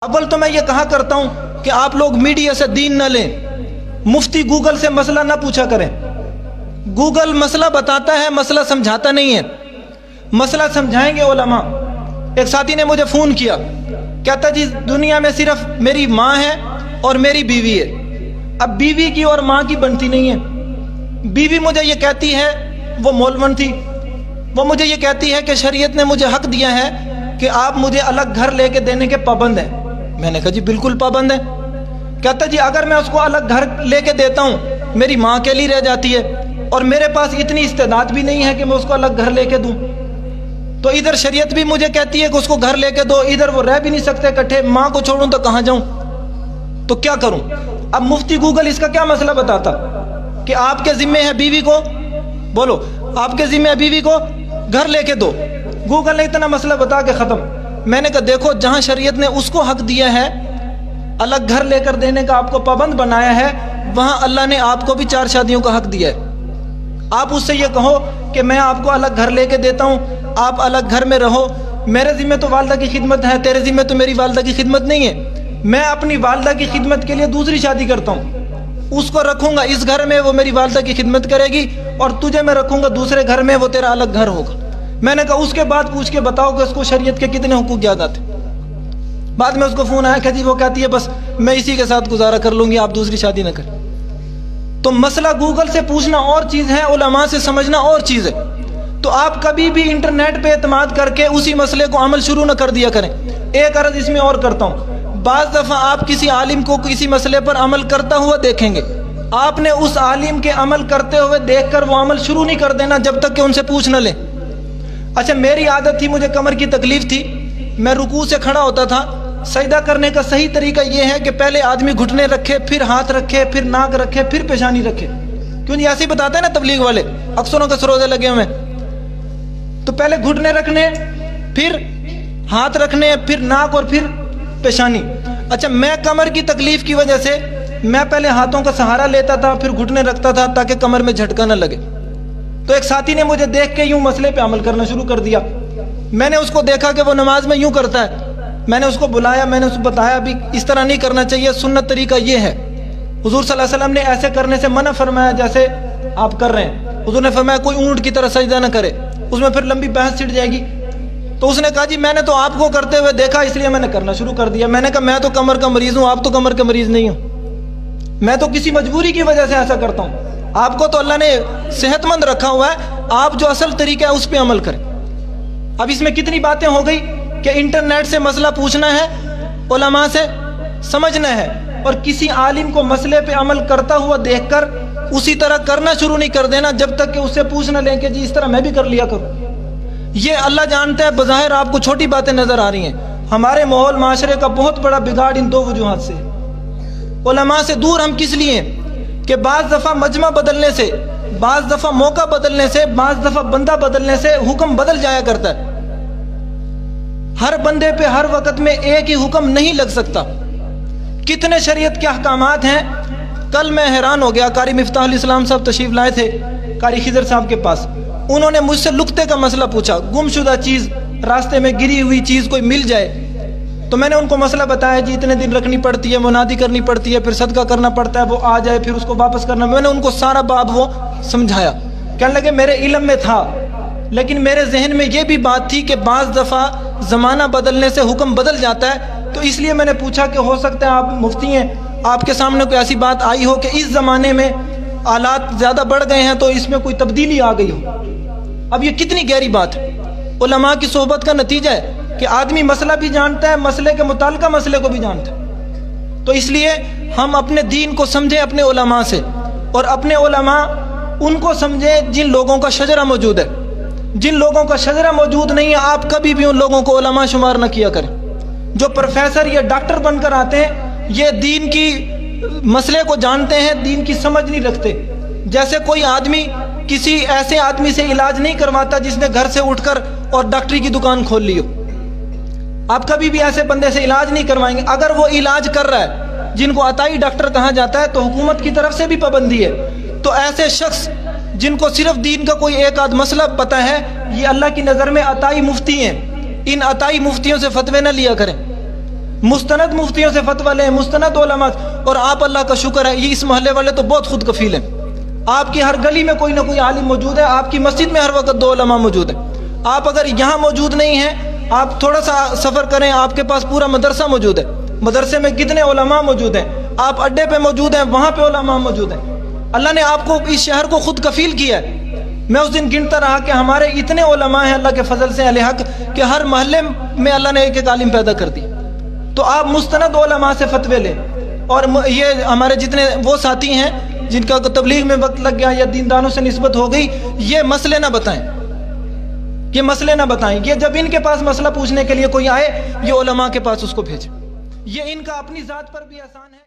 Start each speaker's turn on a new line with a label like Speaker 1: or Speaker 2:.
Speaker 1: اول تو میں یہ کہا کرتا ہوں کہ آپ لوگ میڈیا سے دین نہ لیں، مفتی گوگل سے مسئلہ نہ پوچھا کریں۔ گوگل مسئلہ بتاتا ہے، مسئلہ سمجھاتا نہیں ہے۔ مسئلہ سمجھائیں گے علماء۔ ایک ساتھی نے مجھے فون کیا، کہتا جی دنیا میں صرف میری ماں ہے اور میری بیوی ہے، اب بیوی کی اور ماں کی بنتی نہیں ہے۔ بیوی مجھے یہ کہتی ہے، وہ مولون تھی، وہ مجھے یہ کہتی ہے کہ شریعت نے مجھے حق دیا ہے کہ آپ مجھے الگ گھر لے کے دینے کے پابند ہیں۔ میں نے کہا جی بالکل پابند ہے۔ کہتا جی اگر میں اس کو الگ گھر لے کے دیتا ہوں میری ماں اکیلی رہ جاتی ہے، اور میرے پاس اتنی استعداد بھی نہیں ہے کہ میں اس کو الگ گھر لے کے دوں۔ تو ادھر شریعت بھی مجھے کہتی ہے کہ اس کو گھر لے کے دو، ادھر وہ رہ بھی نہیں سکتے اکٹھے، ماں کو چھوڑوں تو کہاں جاؤں، تو کیا کروں؟ اب مفتی گوگل اس کا کیا مسئلہ بتاتا کہ آپ کے ذمے ہے بیوی کو، بولو آپ کے ذمے ہے بیوی کو گھر لے کے دو۔ گوگل نے اتنا مسئلہ بتا کے ختم۔ میں نے کہا دیکھو جہاں شریعت نے اس کو حق دیا ہے الگ گھر لے کر دینے کا، آپ کو پابند بنایا ہے، وہاں اللہ نے آپ کو بھی 4 شادیوں کا حق دیا ہے۔ آپ اس سے یہ کہو کہ میں آپ کو الگ گھر لے کے دیتا ہوں، آپ الگ گھر میں رہو، میرے ذمہ تو والدہ کی خدمت ہے، تیرے ذمہ تو میری والدہ کی خدمت نہیں ہے، میں اپنی والدہ کی خدمت کے لیے دوسری شادی کرتا ہوں، اس کو رکھوں گا اس گھر میں، وہ میری والدہ کی خدمت کرے گی، اور تجھے میں رکھوں گا دوسرے گھر میں، وہ تیرا الگ گھر ہوگا۔ میں نے کہا اس کے بعد پوچھ کے بتاؤ کہ اس کو شریعت کے کتنے حقوق یاد آتے۔ بعد میں اس کو فون آیا کہ جی وہ کہتی ہے بس میں اسی کے ساتھ گزارا کر لوں گی، آپ دوسری شادی نہ کریں۔ تو مسئلہ گوگل سے پوچھنا اور چیز ہے، علماء سے سمجھنا اور چیز ہے۔ تو آپ کبھی بھی انٹرنیٹ پہ اعتماد کر کے اسی مسئلے کو عمل شروع نہ کر دیا کریں۔ ایک عرض اس میں اور کرتا ہوں، بعض دفعہ آپ کسی عالم کو کسی مسئلے پر عمل کرتا ہوا دیکھیں گے، آپ نے اس عالم کے عمل کرتے ہوئے دیکھ کر وہ عمل شروع نہیں کر دینا جب تک کہ ان سے پوچھ نہ لیں۔ اچھا میری عادت تھی، مجھے کمر کی تکلیف تھی، میں رکوع سے کھڑا ہوتا تھا، سجدہ کرنے کا صحیح طریقہ یہ ہے کہ پہلے آدمی گھٹنے رکھے، پھر ہاتھ رکھے، پھر ناک رکھے، پھر پیشانی رکھے۔ کیوں نہیں ایسے ہی بتاتے ہیں نا تبلیغ والے، اکثروں کے سروزے لگے ہوئے۔ تو پہلے گھٹنے رکھنے، پھر ہاتھ رکھنے، پھر ناک اور پھر پیشانی۔ اچھا میں کمر کی تکلیف کی وجہ سے میں پہلے ہاتھوں کا سہارا لیتا تھا، پھر گھٹنے رکھتا تھا تاکہ کمر میں جھٹکا نہ لگے۔ تو ایک ساتھی نے مجھے دیکھ کے یوں مسئلے پہ عمل کرنا شروع کر دیا۔ میں نے اس کو دیکھا کہ وہ نماز میں یوں کرتا ہے، میں نے اس کو بلایا، میں نے اس کو بتایا بھی اس طرح نہیں کرنا چاہیے، سنت طریقہ یہ ہے۔ حضور صلی اللہ علیہ وسلم نے ایسے کرنے سے منع فرمایا جیسے آپ کر رہے ہیں۔ حضور نے فرمایا کوئی اونٹ کی طرح سجدہ نہ کرے، اس میں پھر لمبی بحث چھڑ جائے گی۔ تو اس نے کہا جی میں نے تو آپ کو کرتے ہوئے دیکھا اس لیے میں نے کرنا شروع کر دیا۔ میں نے کہا میں تو کمر کا مریض ہوں، آپ تو کمر کا مریض نہیں ہوں، میں تو کسی مجبوری کی وجہ سے ایسا کرتا ہوں، آپ کو تو اللہ نے صحت مند رکھا ہوا ہے، آپ جو اصل طریقہ ہے اس پہ عمل کریں۔ اب اس میں کتنی باتیں ہو گئی کہ انٹرنیٹ سے مسئلہ پوچھنا ہے، علماء سے سمجھنا ہے، اور کسی عالم کو مسئلے پہ عمل کرتا ہوا دیکھ کر اسی طرح کرنا شروع نہیں کر دینا جب تک کہ اس سے پوچھ نہ لیں کہ جی اس طرح میں بھی کر لیا کروں۔ یہ اللہ جانتا ہے، بظاہر آپ کو چھوٹی باتیں نظر آ رہی ہیں، ہمارے ماحول معاشرے کا بہت بڑا بگاڑ ان 2 وجوہات سے۔ علماء سے دور ہم کس لیے ہیں کہ بعض دفعہ مجمع بدلنے سے، بعض دفعہ موقع بدلنے سے، بعض دفعہ بندہ بدلنے سے حکم بدل جایا کرتا ہے۔ ہر بندے پہ ہر وقت میں ایک ہی حکم نہیں لگ سکتا۔ کتنے شریعت کے احکامات ہیں۔ کل میں حیران ہو گیا، قاری مفتاح الاسلام صاحب تشریف لائے تھے قاری خضر صاحب کے پاس، انہوں نے مجھ سے لقطے کا مسئلہ پوچھا، گم شدہ چیز، راستے میں گری ہوئی چیز کوئی مل جائے، تو میں نے ان کو مسئلہ بتایا جی اتنے دن رکھنی پڑتی ہے، منادی کرنی پڑتی ہے، پھر صدقہ کرنا پڑتا ہے، وہ آ جائے پھر اس کو واپس کرنا۔ میں نے ان کو سارا باب وہ سمجھایا، کہنے لگے میرے علم میں تھا لیکن میرے ذہن میں یہ بھی بات تھی کہ بعض دفعہ زمانہ بدلنے سے حکم بدل جاتا ہے، تو اس لیے میں نے پوچھا کہ ہو سکتا ہے آپ مفتی ہیں، آپ کے سامنے کوئی ایسی بات آئی ہو کہ اس زمانے میں آلات زیادہ بڑھ گئے ہیں تو اس میں کوئی تبدیلی آ گئی ہو۔ اب یہ کتنی گہری بات ہے، علماء کی صحبت کا نتیجہ ہے کہ آدمی مسئلہ بھی جانتا ہے، مسئلے کے متعلقہ مسئلے کو بھی جانتا ہے۔ تو اس لیے ہم اپنے دین کو سمجھیں اپنے علماء سے، اور اپنے علماء ان کو سمجھیں جن لوگوں کا شجرہ موجود ہے۔ جن لوگوں کا شجرہ موجود نہیں ہے آپ کبھی بھی ان لوگوں کو علماء شمار نہ کیا کریں۔ جو پروفیسر یا ڈاکٹر بن کر آتے ہیں یہ دین کی مسئلے کو جانتے ہیں، دین کی سمجھ نہیں رکھتے۔ جیسے کوئی آدمی کسی ایسے آدمی سے علاج نہیں کرواتا جس نے گھر سے اٹھ کر اور ڈاکٹری کی دکان کھول لی ہو، آپ کبھی بھی ایسے بندے سے علاج نہیں کروائیں گے۔ اگر وہ علاج کر رہا ہے جن کو عطائی ڈاکٹر کہا جاتا ہے تو حکومت کی طرف سے بھی پابندی ہے، تو ایسے شخص جن کو صرف دین کا کوئی ایک آدھ مسئلہ پتہ ہے یہ اللہ کی نظر میں عطائی مفتی ہیں، ان عطائی مفتیوں سے فتوے نہ لیا کریں۔ مستند مفتیوں سے فتویٰ لیں، مستند علماء، اور آپ اللہ کا شکر ہے یہ اس محلے والے تو بہت خود کفیل ہیں. آپ کی ہر گلی میں کوئی نہ کوئی عالم موجود ہے، آپ کی مسجد میں ہر وقت 2 علماء موجود ہیں. آپ اگر یہاں موجود نہیں ہیں، آپ تھوڑا سا سفر کریں، آپ کے پاس پورا مدرسہ موجود ہے. مدرسے میں کتنے علماء موجود ہیں. آپ اڈے پہ موجود ہیں، وہاں پہ علماء موجود ہیں. اللہ نے آپ کو اس شہر کو خود کفیل کیا ہے. میں اس دن گنتا رہا کہ ہمارے اتنے علماء ہیں اللہ کے فضل سے اہل حق کہ ہر محلے میں اللہ نے ایک ایک عالم پیدا کر دی. تو آپ مستند علماء سے فتوے لیں. اور یہ ہمارے جتنے وہ ساتھی ہیں جن کا تبلیغ میں وقت لگ گیا یا دیندانوں سے نسبت ہو گئی، یہ مسئلے نہ بتائیں، یہ مسئلے نہ بتائیں. یہ جب ان کے پاس مسئلہ پوچھنے کے لیے کوئی آئے، یہ علماء کے پاس اس کو بھیجیں. یہ ان کا اپنی ذات پر بھی احسان ہے.